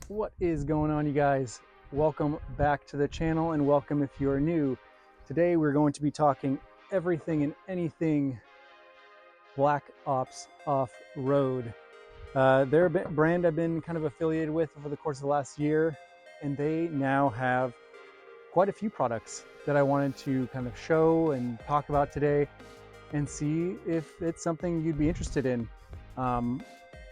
What is going on, you guys? Welcome back to the channel, and welcome if you're new. Today we're going to be talking everything and anything Black Ops Off-Road. They're a brand I've been kind of affiliated with over the course of the last year, and they now have quite a few products that I wanted to kind of show and talk about today and see if it's something you'd be interested in.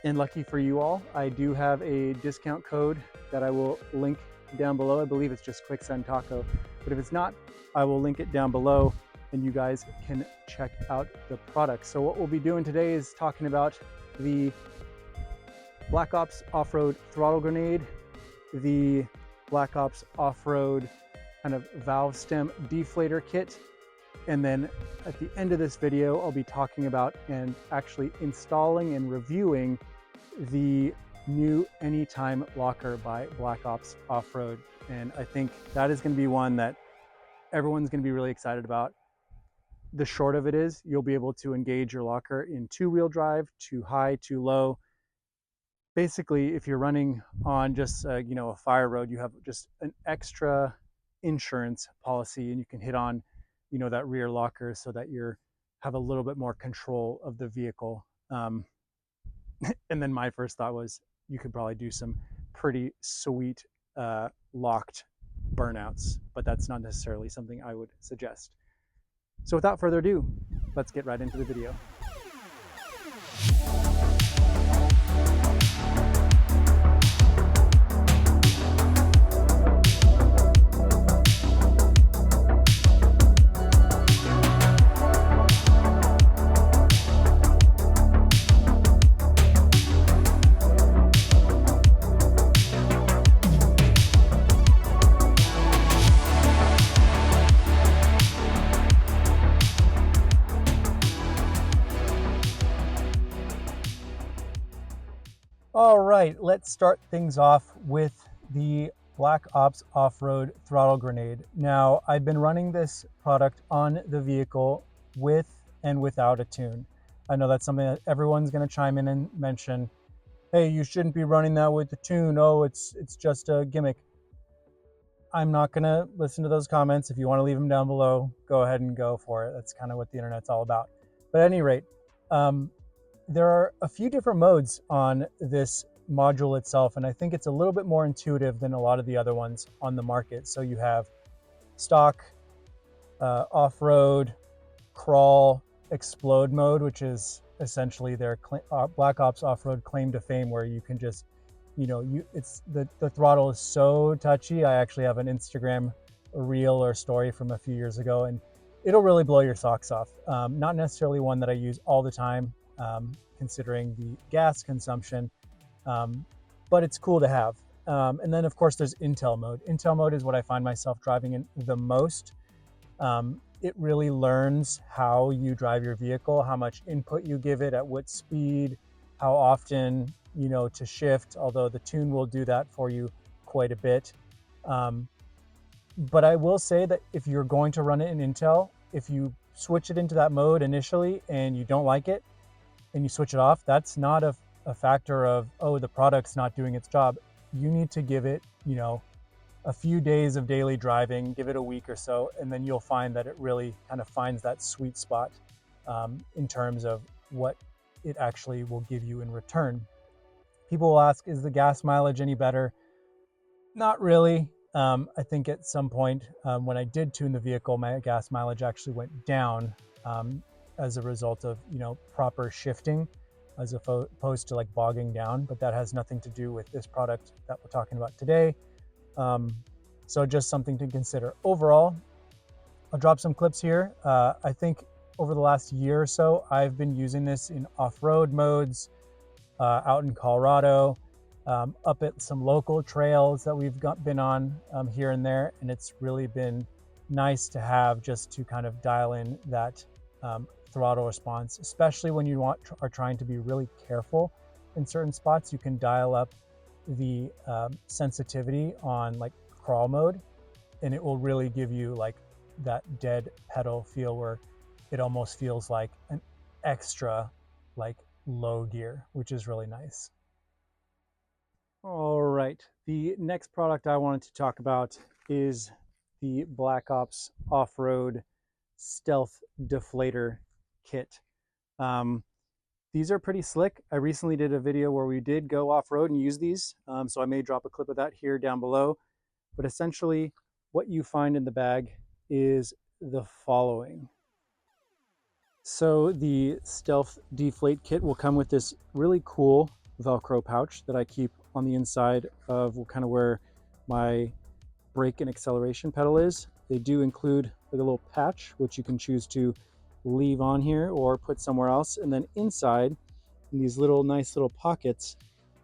And lucky for you all, I do have a discount code that I will link down below. I believe it's just Quicksand Taco, but if it's not, I will link it down below and you guys can check out the products. So what we'll be doing today is talking about the Black Ops Off-Road Throttle Grenade, the Black Ops Off-Road kind of valve stem deflator kit, and then at the end of this video, I'll be talking about and actually installing and reviewing the new Anytime locker by Black Ops Off-Road. And I think that is going to be one that everyone's going to be really excited about. The short of it is you'll be able to engage your locker in two-wheel drive, too high, too low. Basically, if you're running on just a fire road, you have just an extra insurance policy, and you can hit on that rear locker so that you have a little bit more control of the vehicle. And then my first thought was you could probably do some pretty sweet locked burnouts, but that's not necessarily something I would suggest. So without further ado, let's get right into the video. All right, let's start things off with the Black Ops Off-Road Throttle Grenade. Now, I've been running this product on the vehicle with and without a tune. I know that's something that everyone's going to chime in and mention. Hey, you shouldn't be running that with the tune. Oh, it's just a gimmick. I'm not going to listen to those comments. If you want to leave them down below, go ahead and go for it. That's kind of what the internet's all about. But at any rate, there are a few different modes on this module itself, and I think it's a little bit more intuitive than a lot of the other ones on the market. So you have stock, off-road, crawl, explode mode, which is essentially their Black Ops Off-Road claim to fame, where you can just, it's the throttle is so touchy. I actually have an Instagram reel or story from a few years ago, and it'll really blow your socks off. Not necessarily one that I use all the time, considering the gas consumption, but it's cool to have. And then of course there's Intel mode. Intel mode is what I find myself driving in the most. It really learns how you drive your vehicle, how much input you give it, at what speed, how often, to shift, although the tune will do that for you quite a bit. But I will say that if you're going to run it in Intel, if you switch it into that mode initially and you don't like it, and you switch it off, that's not a factor of, oh, the product's not doing its job. You need to give it, a few days of daily driving, give it a week or so, and then you'll find that it really kind of finds that sweet spot in terms of what it actually will give you in return. People will ask, is the gas mileage any better? Not really. I think at some point when I did tune the vehicle, my gas mileage actually went down as a result of proper shifting, as opposed to like bogging down, but that has nothing to do with this product that we're talking about today. So just something to consider. Overall, I'll drop some clips here. I think over the last year or so, I've been using this in off-road modes, out in Colorado, up at some local trails that we've been on here and there, and it's really been nice to have just to kind of dial in that throttle response, especially when you are trying to be really careful in certain spots. You can dial up the sensitivity on like crawl mode, and it will really give you like that dead pedal feel where it almost feels like an extra like low gear, which is really nice. All right, the next product I wanted to talk about is the Black Ops Off-Road Stealth Deflator Kit. Um, these are pretty slick. I recently did a video where we did go off-road and use these, so I may drop a clip of that here down below. But essentially, what you find in the bag is the following. So the Stealth Deflate Kit will come with this really cool Velcro pouch that I keep on the inside of kind of where my brake and acceleration pedal is. They do include like a little patch, which you can choose to leave on here or put somewhere else. And then inside, in these little nice little pockets,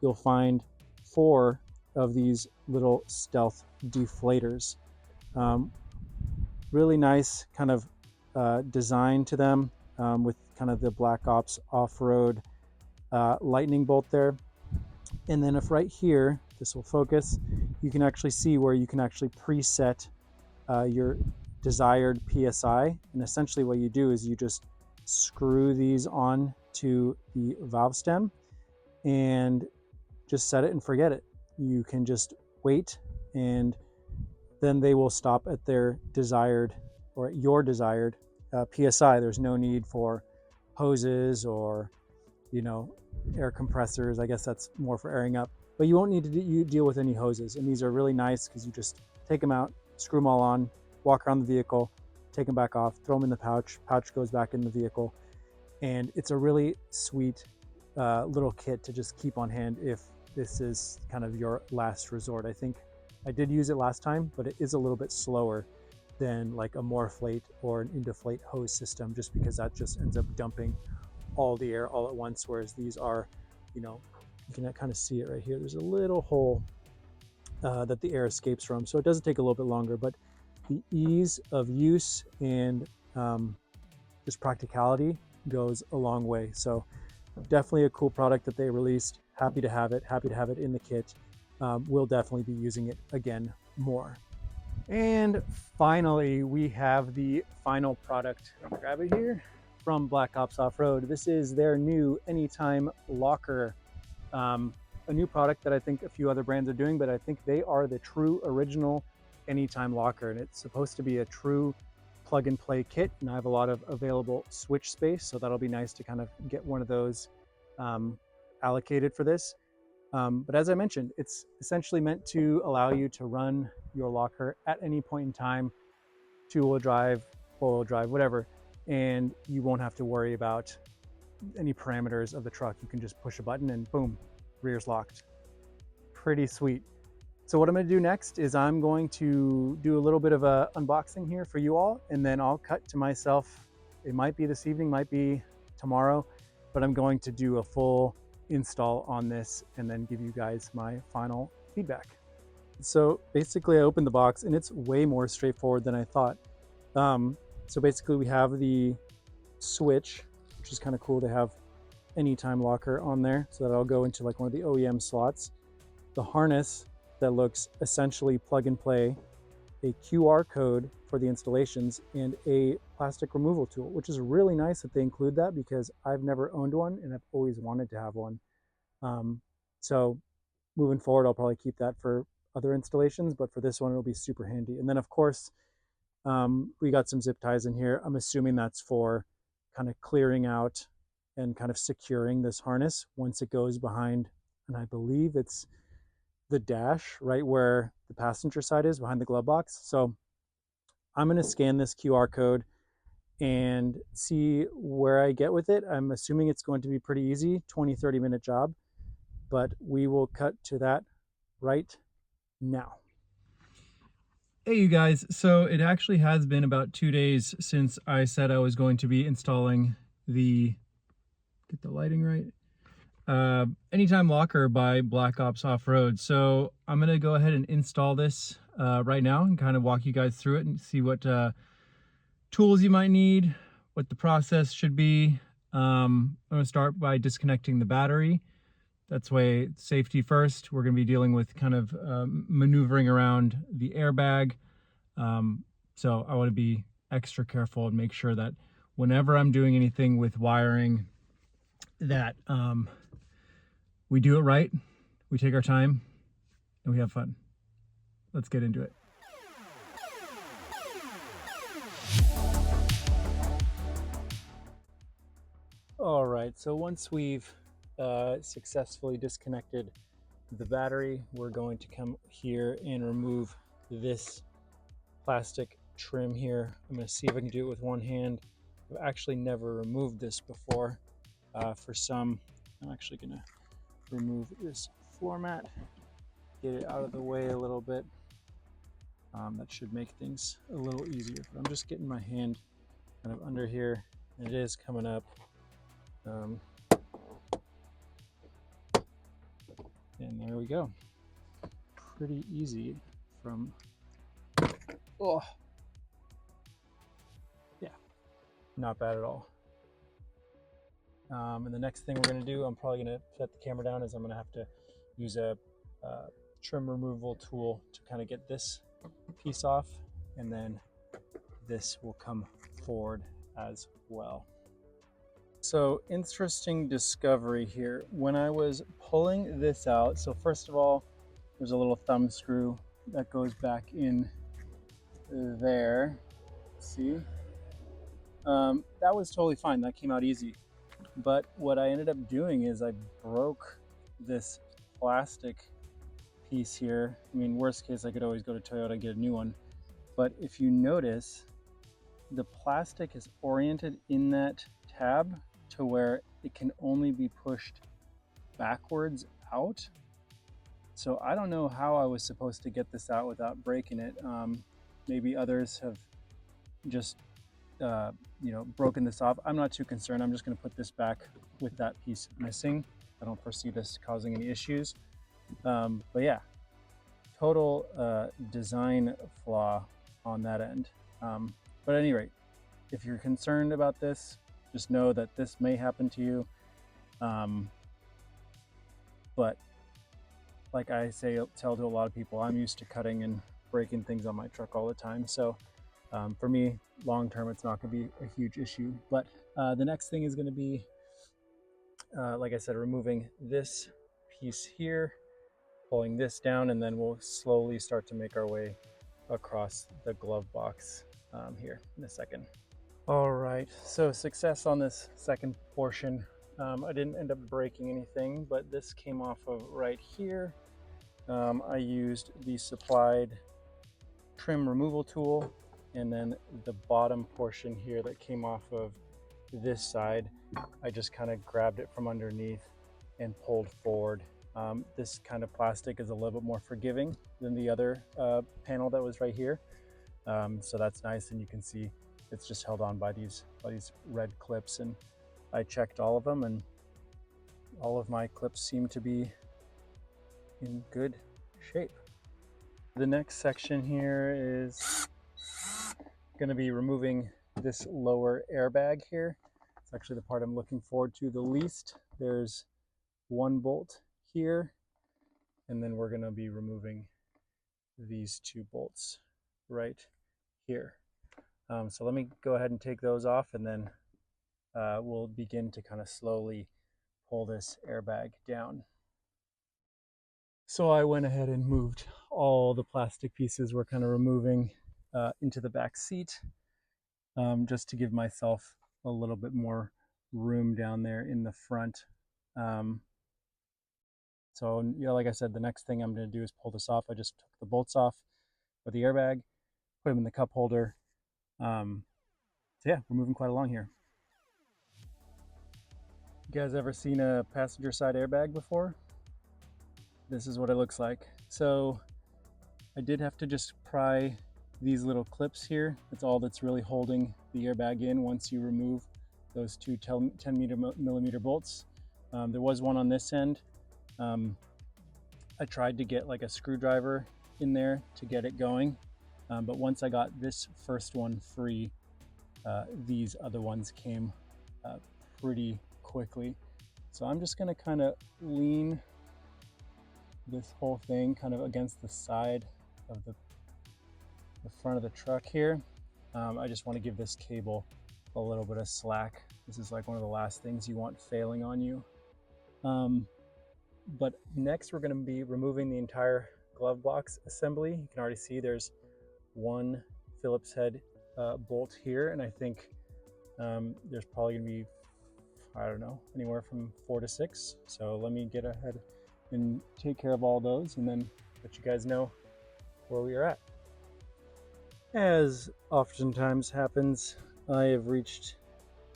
you'll find 4 of these little Stealth deflators. Really nice kind of design to them, with kind of the Black Ops Off-Road lightning bolt there. And then if right here, this will focus, you can actually see where you can actually preset your desired PSI. And essentially what you do is you just screw these on to the valve stem and just set it and forget it. You can just wait, and then they will stop at their desired, or at your desired PSI. There's no need for hoses or, you know, air compressors. I guess that's more for airing up, but you won't need to deal with any hoses. And these are really nice because you just take them out, screw them all on, walk around the vehicle, take them back off, throw them in the pouch goes back in the vehicle. And it's a really sweet little kit to just keep on hand if this is kind of your last resort. I think I did use it last time, but it is a little bit slower than like a Morflate or an Indiflate hose system, just because that just ends up dumping all the air all at once. Whereas these are, you know, you can kind of see it right here. There's a little hole that the air escapes from. So it does take a little bit longer, but the ease of use and just practicality goes a long way. So definitely a cool product that they released. Happy to have it in the kit. We'll definitely be using it again more. And finally, we have the final product. I'll grab it here from Black Ops Off-Road. This is their new Anytime Locker, a new product that I think a few other brands are doing, but I think they are the true original Anytime Locker, and it's supposed to be a true plug and play kit. And I have a lot of available switch space, so that'll be nice to kind of get one of those allocated for this. But as I mentioned, it's essentially meant to allow you to run your locker at any point in time, 2-wheel drive, 4-wheel drive, whatever, and you won't have to worry about any parameters of the truck. You can just push a button and boom, rear's locked. Pretty sweet. So what I'm going to do next is I'm going to do a little bit of a unboxing here for you all, and then I'll cut to myself. It might be this evening, might be tomorrow, but I'm going to do a full install on this and then give you guys my final feedback. So basically I opened the box and it's way more straightforward than I thought. So basically we have the switch, which is kind of cool to have Anytime Locker on there, so that I'll go into like one of the OEM slots. The harness that looks essentially plug and play, a QR code for the installations, and a plastic removal tool, which is really nice that they include that because I've never owned one and I've always wanted to have one. So moving forward, I'll probably keep that for other installations, but for this one, it'll be super handy. And then of course, we got some zip ties in here. I'm assuming that's for kind of clearing out and kind of securing this harness once it goes behind, and I believe it's the dash right where the passenger side is, behind the glove box. So I'm going to scan this QR code and see where I get with it. I'm assuming it's going to be pretty easy, 20-30 minute job, but we will cut to that right now. Hey you guys, so it actually has been about 2 days since I said I was going to be installing the, get the lighting right, Anytime Locker by Black Ops Off-Road. So I'm going to go ahead and install this right now and kind of walk you guys through it and see what tools you might need, what the process should be. I'm going to start by disconnecting the battery. That's way safety first. We're going to be dealing with kind of maneuvering around the airbag. So I want to be extra careful and make sure that whenever I'm doing anything with wiring, that we do it right. We take our time and we have fun. Let's get into it. All right, so once we've successfully disconnected the battery, we're going to come here and remove this plastic trim here. I'm going to see if I can do it with one hand. I've actually never removed this before. For some, I'm actually going to remove this floor mat, get it out of the way a little bit. That should make things a little easier, but I'm just getting my hand kind of under here, and it is coming up. And there we go. Pretty easy from, oh, yeah, not bad at all. And the next thing we're gonna do, I'm probably gonna set the camera down, is I'm gonna have to use a trim removal tool to kind of get this piece off, and then this will come forward as well. So interesting discovery here. When I was pulling this out, so first of all, there's a little thumb screw that goes back in there. See? That was totally fine. That came out easy. But what I ended up doing is I broke this plastic piece here. I mean, worst case, I could always go to Toyota and get a new one. But if you notice, the plastic is oriented in that tab to where it can only be pushed backwards out. So I don't know how I was supposed to get this out without breaking it. Maybe others have just broken this off. I'm not too concerned. I'm just going to put this back with that piece missing. I don't foresee this causing any issues. But yeah, total design flaw on that end. But at any rate, if you're concerned about this, just know that this may happen to you. But like I tell to a lot of people, I'm used to cutting and breaking things on my truck all the time. So for me, long term, it's not going to be a huge issue. But the next thing is going to be, like I said, removing this piece here, pulling this down, and then we'll slowly start to make our way across the glove box here in a second. All right, so success on this second portion. I didn't end up breaking anything, but this came off of right here. I used the supplied trim removal tool, and then the bottom portion here that came off of this side, I just kind of grabbed it from underneath and pulled forward. This kind of plastic is a little bit more forgiving than the other panel that was right here. So that's nice, and you can see it's just held on by these red clips, and I checked all of them, and all of my clips seem to be in good shape. The next section here is going to be removing this lower airbag here. It's actually the part I'm looking forward to the least. There's one bolt here, and then we're going to be removing these two bolts right here. So let me go ahead and take those off, and then we'll begin to kind of slowly pull this airbag down. So I went ahead and moved all the plastic pieces we're kind of removing into the back seat, just to give myself a little bit more room down there in the front. So like I said, the next thing I'm going to do is pull this off. I just took the bolts off with the airbag, put them in the cup holder. So yeah, we're moving quite along here. You guys ever seen a passenger side airbag before? This is what it looks like. So I did have to just pry these little clips here. That's all that's really holding the airbag in once you remove those two 10 millimeter bolts. There was one on this end. I tried to get like a screwdriver in there to get it going. But once I got this first one free, these other ones came pretty quickly. So I'm just gonna kind of lean this whole thing kind of against the side of the front of the truck here. I just want to give this cable a little bit of slack. This is like one of the last things you want failing on you. But next we're going to be removing the entire glove box assembly. You can already see there's one Phillips head bolt here, and I think there's probably gonna be, I don't know, anywhere from 4 to 6. So let me get ahead and take care of all those and then let you guys know where we are at. As oftentimes happens, I have reached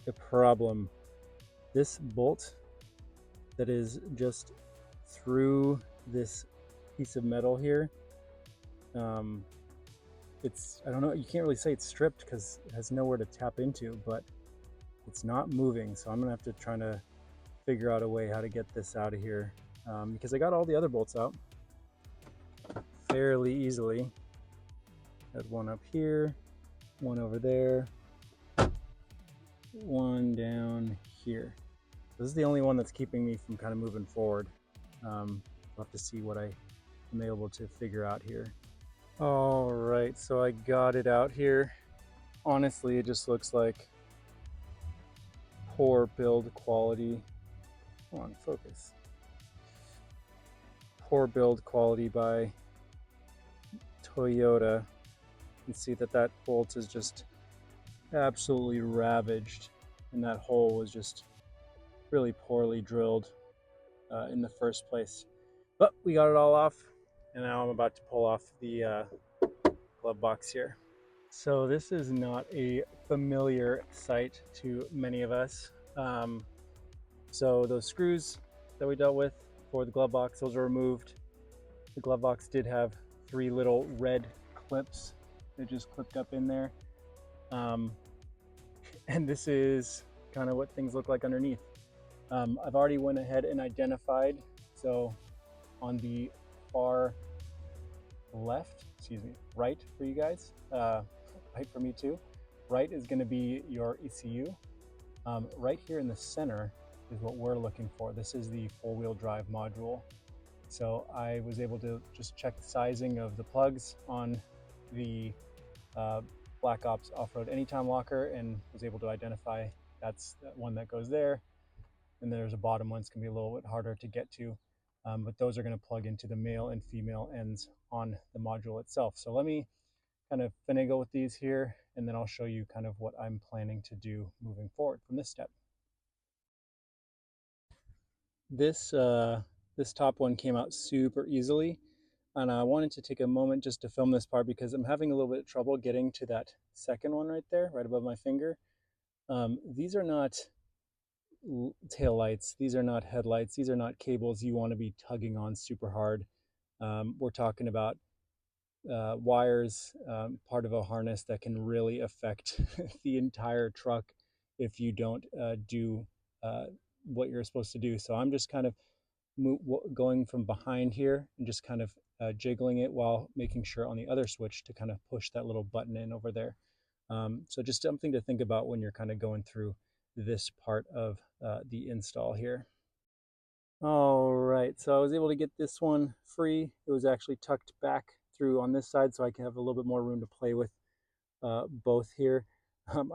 a problem. This bolt that is just through this piece of metal here, it's, I don't know, you can't really say it's stripped because it has nowhere to tap into, but it's not moving. So I'm gonna have to try to figure out a way how to get this out of here, because I got all the other bolts out fairly easily. Got one up here, one over there, one down here. This is the only one that's keeping me from kind of moving forward. I'll have to see what I am able to figure out here. All right, so I got it out here. Honestly, it just looks like poor build quality. Come on, focus. Poor build quality by Toyota. You can see that that bolt is just absolutely ravaged, and that hole was just really poorly drilled in the first place. But we got it all off, and now I'm about to pull off the glove box here. So this is not a familiar sight to many of us. So those screws that we dealt with for the glove box, those are removed. The glove box did have 3 little red clips that just clipped up in there. And this is kind of what things look like underneath. I've already went ahead and identified, so on the far left, right for you guys, right for me too, right is going to be your ECU. Right here in the center is what we're looking for. This is the 4-wheel drive module. So I was able to just check the sizing of the plugs on the Black Ops Off-Road Anytime locker and was able to identify that's the one that goes there. And there's a bottom one, it's gonna be a little bit harder to get to, but those are gonna plug into the male and female ends on the module itself. So let me kind of finagle with these here, and then I'll show you kind of what I'm planning to do moving forward from this step. This top one came out super easily, and I wanted to take a moment just to film this part because I'm having a little bit of trouble getting to that second one right there, right above my finger. These are not tail lights, these are not headlights, these are not cables you want to be tugging on super hard. We're talking about wires, part of a harness that can really affect the entire truck if you don't do what you're supposed to do. So I'm just kind of going from behind here and just kind of jiggling it while making sure on the other switch to kind of push that little button in over there. So just something to think about when you're kind of going through this part of the install here. All right, so I was able to get this one free. It was actually tucked back through on this side so I can have a little bit more room to play with both here.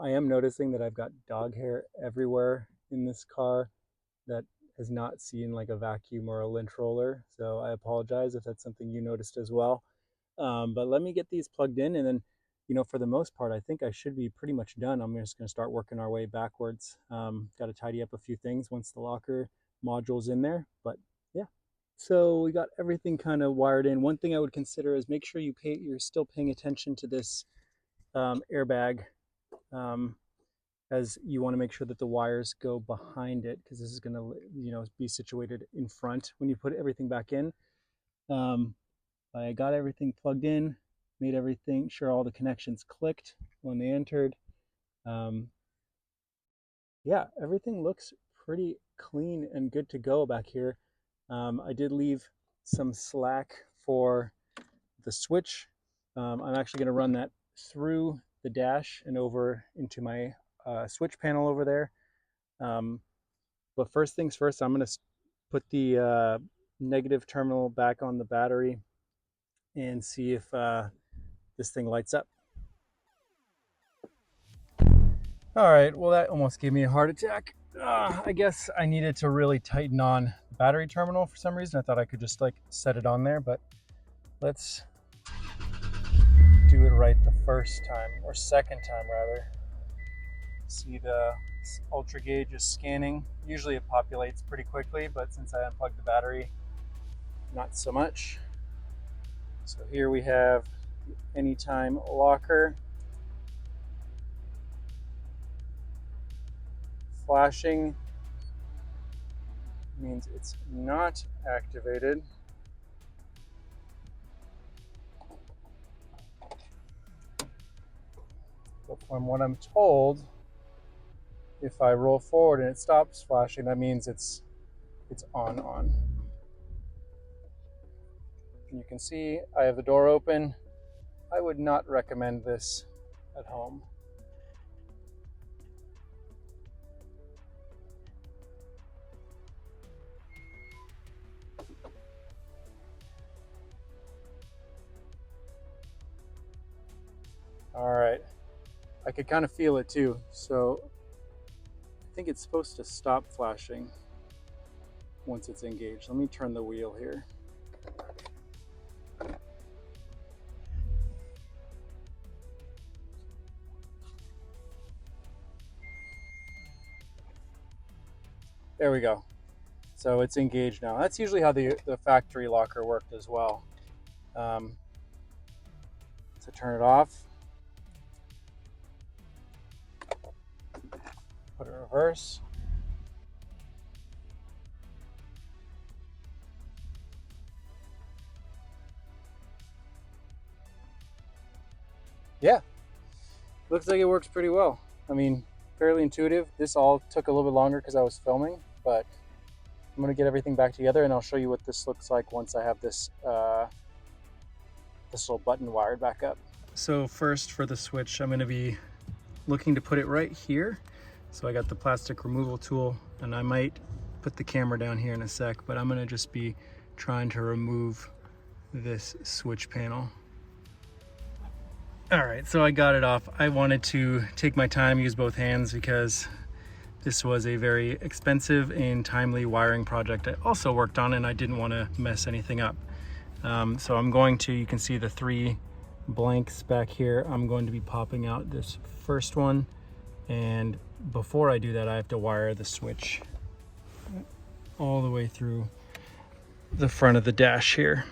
I am noticing that I've got dog hair everywhere in this car that has not seen like a vacuum or a lint roller, so I apologize if that's something you noticed as well. But let me get these plugged in, and then, you know, for the most part, I think I should be pretty much done. I'm just going to start working our way backwards. Got to tidy up a few things once the locker module's in there, but yeah. So we got everything kind of wired in. One thing I would consider is make sure you're still paying attention to this airbag, as you want to make sure that the wires go behind it, because this is going to, you know, be situated in front when you put everything back in. I got everything plugged in, made everything sure all the connections clicked when they entered. Yeah, everything looks pretty clean and good to go back here. I did leave some slack for the switch. I'm actually going to run that through the dash and over into my switch panel over there. But first things first, I'm going to put the negative terminal back on the battery and see if this thing lights up. All right, well, that almost gave me a heart attack. I guess I needed to really tighten on the battery terminal for some reason. I thought I could just like set it on there, but Let's do it right the first time, or second time rather. See the ultra gauge is scanning. Usually it populates pretty quickly, but since I unplugged the battery, not so much. So here we have the anytime locker. Flashing means it's not activated. But from what I'm told, if I roll forward and it stops flashing, that means it's on. And you can see I have the door open. I would not recommend this at home. All right, I could kind of feel it too. So I think it's supposed to stop flashing once it's engaged. Let me turn the wheel here. There we go. So it's engaged now. That's usually how the factory locker worked as well. So turn it off. Put it in reverse. Yeah, looks like it works pretty well. I mean, fairly intuitive. This all took a little bit longer because I was filming, but I'm gonna get everything back together and I'll show you what this looks like once I have this this little button wired back up. So first for the switch, I'm gonna be looking to put it right here. So I got the plastic removal tool and I might put the camera down here in a sec, but I'm gonna just be trying to remove this switch panel. All right, so I got it off. I wanted to take my time, use both hands because this was a very expensive and timely wiring project I also worked on and I didn't want to mess anything up. So I'm going to, you can see the 3 blanks back here. I'm going to be popping out this first one. And before I do that, I have to wire the switch all the way through the front of the dash here.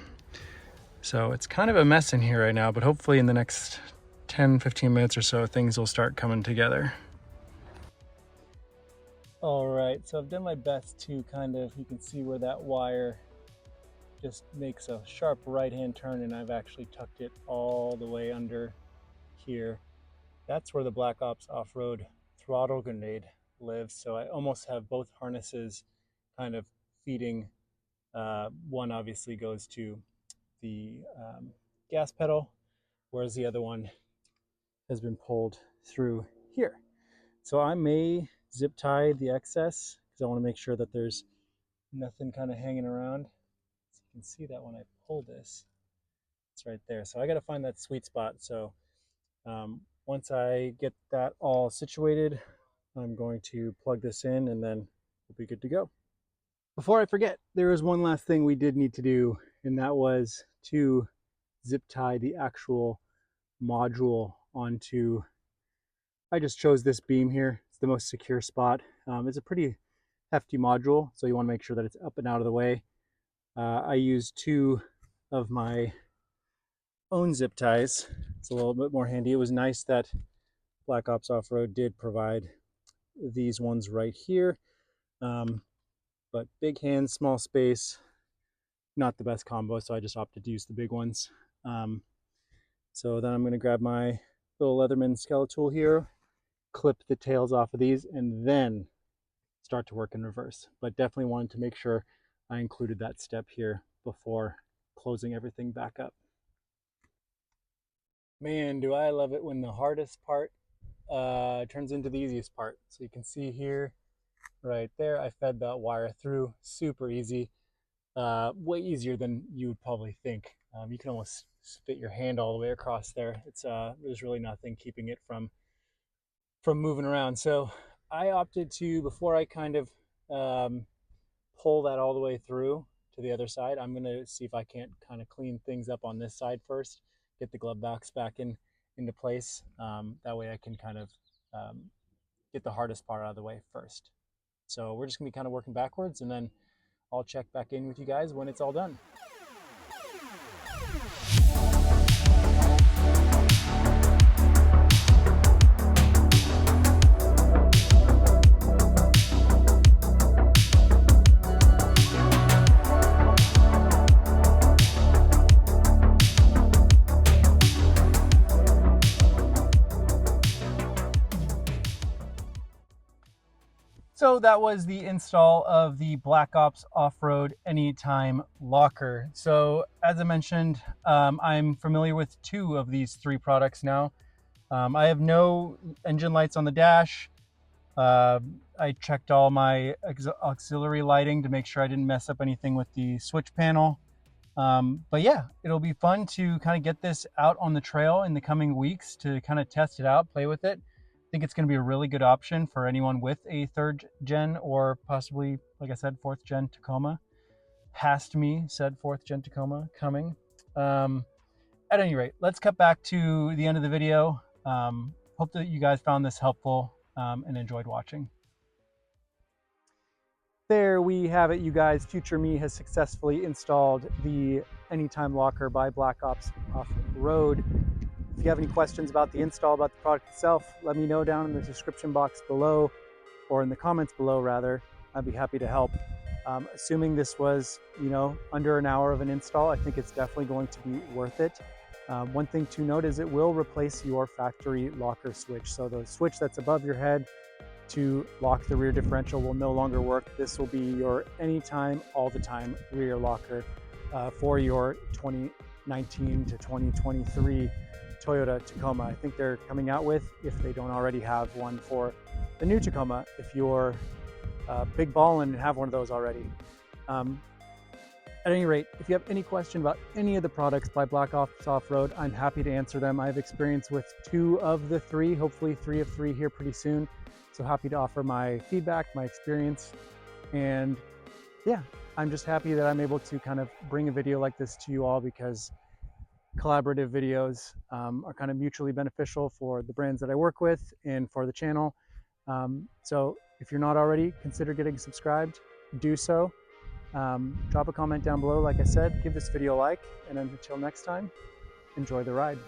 So it's kind of a mess in here right now, but hopefully in the next 10-15 minutes or so, things will start coming together. All right, so I've done my best to kind of, you can see where that wire just makes a sharp right-hand turn, and I've actually tucked it all the way under here. That's where the Black Ops off-road throttle grenade lives. So I almost have both harnesses kind of feeding. One obviously goes to the gas pedal, whereas the other one has been pulled through here. So I may zip tie the excess because I want to make sure that there's nothing kind of hanging around. So you can see that when I pull this, it's right there. So I got to find that sweet spot. So once I get that all situated, I'm going to plug this in and then we'll be good to go. Before I forget, there is one last thing we did need to do, and that was to zip tie the actual module onto, I just chose this beam here. It's the most secure spot. It's a pretty hefty module, so you want to make sure that it's up and out of the way. I used 2 of my own zip ties. It's a little bit more handy. It was nice that Black Ops Off-Road did provide these ones right here. But big hands, small space, not the best combo, so I just opted to use the big ones. So then I'm going to grab my little Leatherman Skeletal here, clip the tails off of these, and then start to work in reverse. But definitely wanted to make sure I included that step here before closing everything back up. Man, do I love it when the hardest part turns into the easiest part. So you can see here, right there, I fed that wire through, super easy. Way easier than you would probably think. You can almost fit your hand all the way across there. There's really nothing keeping it from moving around. So I opted to, before I kind of pull that all the way through, to the other side. I'm gonna see if I can't kind of clean things up on this side first, get the glove box back into place. That way I can kind of get the hardest part out of the way first. So we're just gonna be kind of working backwards, and then I'll check back in with you guys when it's all done. So that was the install of the Black Ops Off-Road Anytime Locker. So as I mentioned, I'm familiar with 2 of these 3 products now. I have no engine lights on the dash. I checked all my auxiliary lighting to make sure I didn't mess up anything with the switch panel. But yeah, it'll be fun to kind of get this out on the trail in the coming weeks to kind of test it out, play with it. I think it's going to be a really good option for anyone with a 3rd gen or possibly, like I said, 4th gen Tacoma. Past me said 4th gen Tacoma coming. At any rate, let's cut back to the end of the video. Hope that you guys found this helpful and enjoyed watching. There we have it, you guys. Future me has successfully installed the Anytime Locker by Black Ops Off-Road. If you have any questions about the install, about the product itself, let me know down in the description box below, or in the comments below rather. I'd be happy to help. Assuming this was, under an hour of an install, I think it's definitely going to be worth it. One thing to note is it will replace your factory locker switch. So the switch that's above your head to lock the rear differential will no longer work. This will be your anytime, all the time rear locker for your 2019 to 2023 Toyota Tacoma. I think they're coming out with, if they don't already have one for the new Tacoma, if you're big ball and have one of those already. At any rate, if you have any question about any of the products by Black Ops Off-Road, I'm happy to answer them. I have experience with 2 of the 3, hopefully 3 of 3 here pretty soon. So happy to offer my feedback, my experience. And yeah, I'm just happy that I'm able to kind of bring a video like this to you all, because collaborative videos are kind of mutually beneficial for the brands that I work with and for the channel. So if you're not already, consider getting subscribed, do so. Drop a comment down below, like I said, give this video a like, and until next time, enjoy the ride.